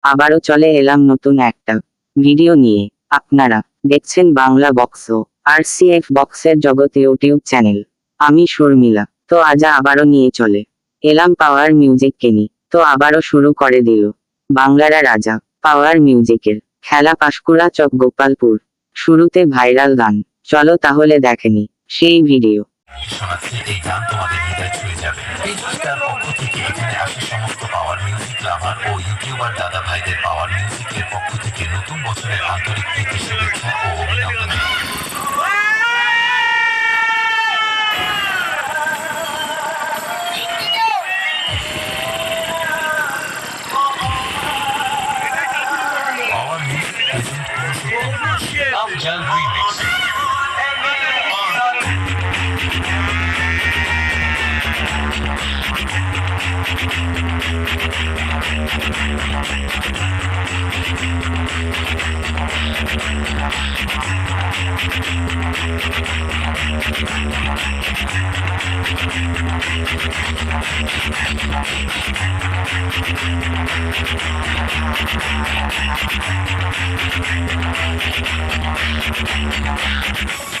আবারও চলে এলাম নতুন একটা ভিডিও নিয়ে। আপনারা দেখছেন বাংলা বক্স আর সিএফ বক্সের জগৎ ইউটিউব চ্যানেল। আমি শর্মিলা। তো আজ আবারও নিয়ে চলে এলাম পাওয়ার মিউজিককে নিয়ে। তো আবারও শুরু করে দিল বাংলারা রাজা পাওয়ার মিউজিকের খেলা পাঁশকুড়া চক গোপালপুর। শুরুতে ভাইরাল গান, চলো তাহলে দেখেনি সেই ভিডিও। শোনাচ্ছি এই গান তোমাদের হৃদয় ছুঁয়ে যাবে। এই তার পক্ষ থেকে এখানে আসে সমস্ত পাওয়ার মিউজিক লাভার ও ইউটিউবার দাদা ভাইদের পাওয়ার মিউজিকের পক্ষ থেকে নতুন বছরের আন্তরিক প্রীতি শুভেচ্ছা ও অভিনন্দন। Power music present Purushottam remix.